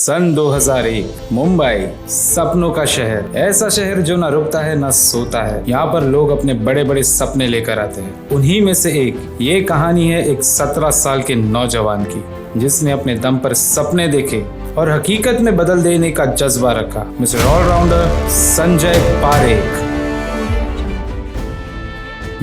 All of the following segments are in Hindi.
सन 2001 मुंबई, सपनों का शहर। ऐसा शहर जो ना रुकता है ना सोता है। यहाँ पर लोग अपने बड़े बड़े सपने लेकर आते हैं। उन्हीं में से एक ये कहानी है एक 17 साल के नौजवान की, जिसने अपने दम पर सपने देखे और हकीकत में बदल देने का जज्बा रखा। Mister all rounder Sanjay Parekh.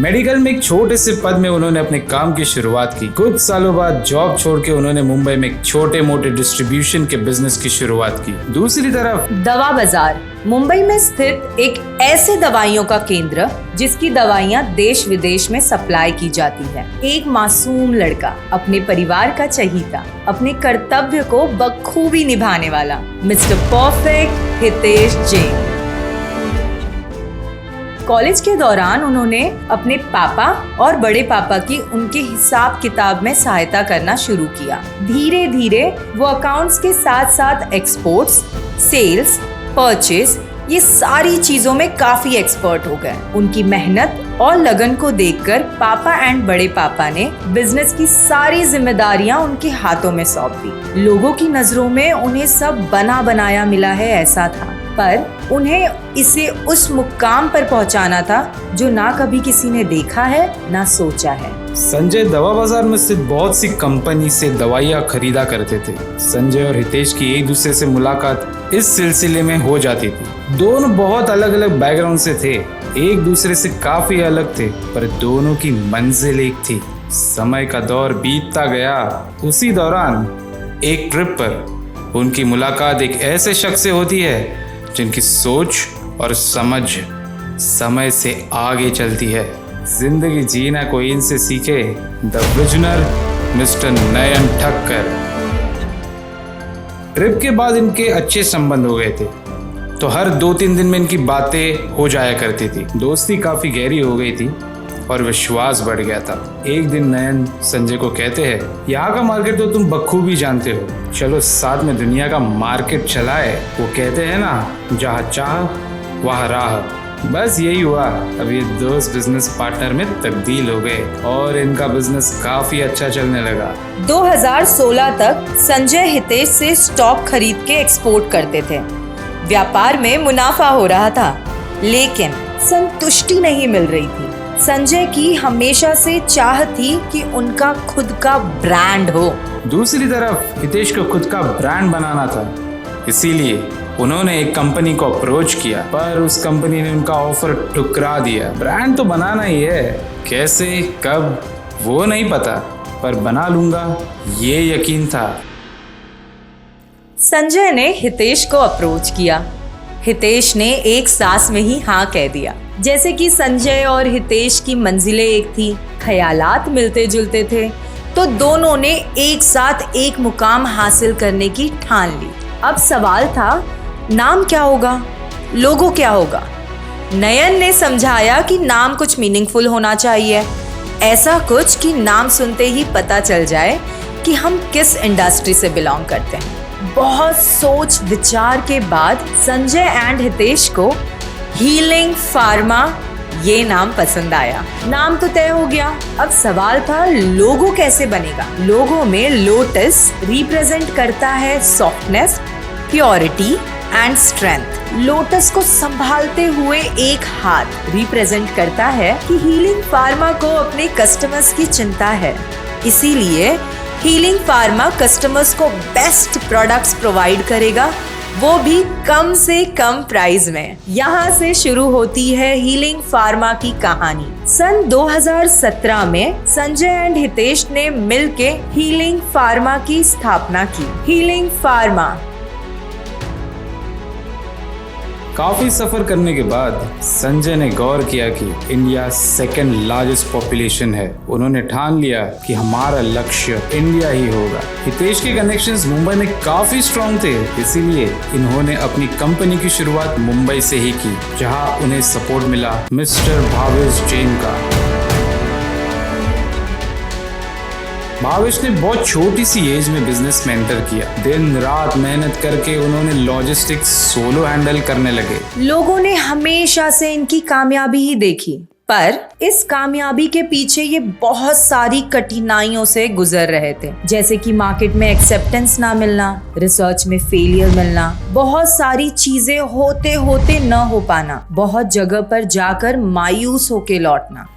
Medical में एक छोटे से पद में उन्होंने अपने काम की शुरुआत की। कुछ सालों बाद जॉब छोड़ के उन्होंने मुंबई में एक छोटे मोटे डिस्ट्रीब्यूशन के बिजनेस की शुरुआत की। दूसरी तरफ दवा बाजार मुंबई में स्थित एक ऐसे दवाइयों का केंद्र जिसकी दवाइयाँ देश विदेश में सप्लाई की जाती है। एक मासूम लड़का, अपने परिवार का चहीता, अपने कर्तव्य को बखूबी निभाने वाला mister perfect Hitesh Jain. College के दौरान उन्होंने अपने पापा और बड़े पापा की उनके हिसाब किताब में सहायता करना शुरू किया। धीरे धीरे वो अकाउंट्स के साथ साथ एक्सपोर्ट्स, सेल्स, परचेज, ये सारी चीजों में काफी एक्सपर्ट हो गए। उनकी मेहनत और लगन को देखकर पापा एंड बड़े पापा ने बिजनेस की सारी जिम्मेदारियां उनके हाथों में सौंप दी। लोगों की नजरों में उन्हें सब बना बनाया मिला है ऐसा था, पर उन्हें इसे उस मुकाम पर पहुंचाना था जो ना कभी किसी ने देखा है ना सोचा है। संजय दवा बाजार में स्थित बहुत सी कंपनी से दवाइयाँ खरीदा करते थे। संजय और हितेश की एक दूसरे से मुलाकात इस सिलसिले में हो जाती थी। दोनों बहुत अलग अलग बैकग्राउंड से थे, एक दूसरे से काफी अलग थे, पर दोनों की मंजिल एक थी। समय का दौर बीतता गया। उसी दौरान एक ट्रिप पर उनकी मुलाकात एक ऐसे शख्स से होती है जिनकी सोच और समझ समय से आगे चलती है। जिंदगी जीना कोई इनसे सीखे। The visioner mister Nayan Thakkar. Trip के बाद इनके अच्छे संबंध हो गए थे, तो हर 2-3 दिन में इनकी बातें हो जाया करती थी। दोस्ती काफी गहरी हो गई थी और विश्वास बढ़ गया था। एक दिन नयन संजय को कहते हैं, यहाँ का मार्केट तो तुम बखूबी जानते हो, चलो साथ में दुनिया का मार्केट चलाए। वो कहते हैं ना, जहाँ चाह वहाँ राह। बस यही हुआ। अब ये दोस्त बिजनेस पार्टनर में तब्दील हो गए और इनका बिजनेस काफी अच्छा चलने लगा। 2016 तक संजय हितेश से स्टॉक खरीद के एक्सपोर्ट करते थे। व्यापार में मुनाफा हो रहा था, लेकिन संतुष्टि नहीं मिल रही थी। संजय की हमेशा से चाह थी कि उनका खुद का ब्रांड हो। दूसरी तरफ हितेश को खुद का ब्रांड बनाना था, इसीलिए उन्होंने एक कंपनी को अप्रोच किया, पर उस कंपनी ने उनका ऑफर ठुकरा दिया। ब्रांड तो बनाना ही है, कैसे कब वो नहीं पता, पर बना लूंगा ये यकीन था। संजय ने हितेश को अप्रोच किया। हितेश ने एक सांस में ही हाँ कह दिया। जैसे कि संजय और हितेश की मंजिलें एक थी, ख्यालात मिलते जुलते थे, तो दोनों ने एक साथ एक मुकाम हासिल करने की ठान ली। अब सवाल था, नाम क्या होगा, लोगो क्या होगा। नयन ने समझाया कि नाम कुछ मीनिंगफुल होना चाहिए, ऐसा कुछ कि नाम सुनते ही पता चल जाए कि हम किस इंडस्ट्री से बिलोंग करते हैं। बहुत सोच विचार के बाद संजय एंड हितेश को हीलिंग फार्मा ये नाम पसंद आया। नाम तो तय हो गया, अब सवाल था लोगो कैसे बनेगा। लोगो में लोटस रिप्रेजेंट करता है softness, purity and strength. Lotus को संभालते हुए एक हाथ रिप्रेजेंट करता है कि हीलिंग फार्मा को अपने कस्टमर्स की चिंता है, इसीलिए हीलिंग फार्मा कस्टमर्स को बेस्ट प्रोडक्ट्स प्रोवाइड करेगा, वो भी कम से कम प्राइस में। यहाँ से शुरू होती है हीलिंग फार्मा की कहानी। सन 2017 में संजय एंड हितेश ने मिलके हीलिंग फार्मा की स्थापना की। हीलिंग फार्मा काफी सफर करने के बाद संजय ने गौर किया कि इंडिया सेकंड लार्जेस्ट पॉपुलेशन है। उन्होंने ठान लिया कि हमारा लक्ष्य इंडिया ही होगा। हितेश के कनेक्शंस मुंबई में काफी स्ट्रॉन्ग थे, इसीलिए इन्होंने अपनी कंपनी की शुरुआत मुंबई से ही की, जहां उन्हें सपोर्ट मिला मिस्टर भावेश जैन का। भावेश ने बहुत छोटी सी एज में बिजनेस में एंटर किया। दिन रात मेहनत करके उन्होंने लॉजिस्टिक्स सोलो हैंडल करने लगे। लोगों ने हमेशा से इनकी कामयाबी ही देखी, पर इस कामयाबी के पीछे ये बहुत सारी कठिनाइयों से गुजर रहे थे, जैसे कि मार्केट में एक्सेप्टेंस ना मिलना, रिसर्च में फेलियर मिलना, बहुत सारी चीजें होते होते न हो पाना, बहुत जगह पर जाकर मायूस होके लौटना।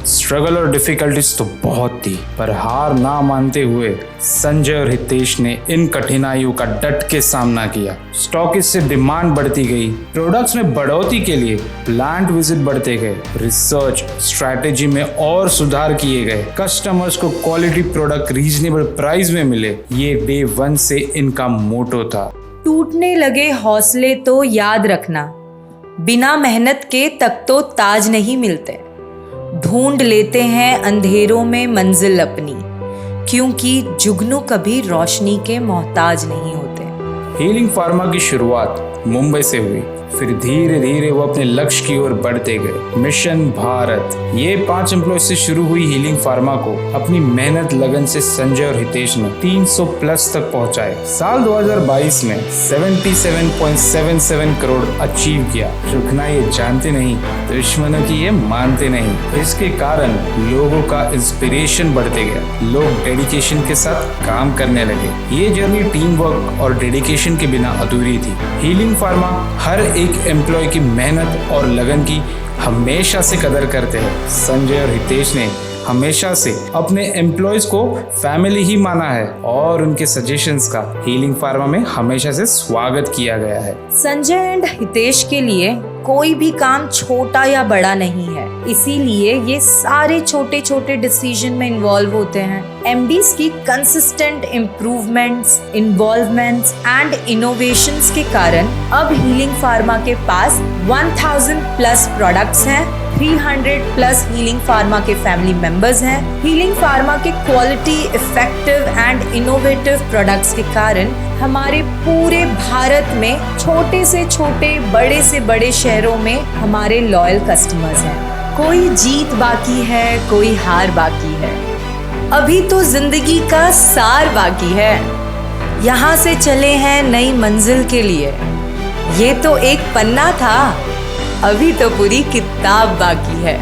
स्ट्रगल और डिफिकल्टीज तो बहुत थी, पर हार ना मानते हुए संजय और हितेश ने इन कठिनाइयों का डट के सामना किया। स्टॉकिस्ट से डिमांड बढ़ती गई, प्रोडक्ट्स में बढ़ोतरी के लिए प्लांट विजिट बढ़ते गए, रिसर्च स्ट्रैटेजी में और सुधार किए गए, कस्टमर्स को क्वालिटी प्रोडक्ट रीजनेबल प्राइस में मिले। ये डे 1 से इनका मोटो था। टूटने लगे हौसले तो याद रखना, बिना मेहनत के तक तो ताज नहीं मिलते। ढूंढ लेते हैं अंधेरों में मंजिल अपनी, क्योंकि जुगनू कभी रोशनी के मोहताज नहीं होते। हीलिंग फार्मा की शुरुआत मुंबई से हुई, फिर धीरे धीरे वो अपने लक्ष्य की ओर बढ़ते गए। मिशन भारत, ये 5 एम्प्लॉय से शुरू हुई हीलिंग फार्मा को अपनी मेहनत लगन से संजय और हितेश ने 300 प्लस तक पहुंचाए। साल 2022 में 77.77 करोड़ अचीव किया। रुकना ये जानते नहीं, दुश्मनों की ये मानते नहीं। इसके कारण लोगों का इंस्पिरेशन बढ़ते गया, लोग डेडिकेशन के साथ काम करने लगे। ये जर्नी टीम वर्क और डेडिकेशन के बिना अधूरी थी। हीलिंग फार्मा हर एक एम्प्लॉय की मेहनत और लगन की हमेशा से कदर करते हैं। संजय और हितेश ने हमेशा से अपने एम्प्लॉयज को फैमिली ही माना है और उनके सजेशंस का हीलिंग फार्मा में हमेशा से स्वागत किया गया है। संजय एंड हितेश के लिए कोई भी काम छोटा या बड़ा नहीं है, इसीलिए ये सारे छोटे छोटे डिसीजन में इन्वॉल्व होते हैं। एमडीज की consistent improvements, involvements and innovations के कारण अब हीलिंग फार्मा के पास 1000 प्लस प्रोडक्ट्स हैं, 300 प्लस हीलिंग फार्मा के फैमिली मेंबर्स हैं। हीलिंग फार्मा के quality, effective and innovative products के कारण हमारे पूरे भारत में छोटे से छोटे, बड़े से बड़े शहरों में हमारे लॉयल कस्टमर्स हैं। कोई जीत बाकी है, कोई हार बाकी है, अभी तो जिंदगी का सार बाकी है। यहाँ से चले हैं नई मंजिल के लिए, ये तो एक पन्ना था, अभी तो पूरी किताब बाकी है।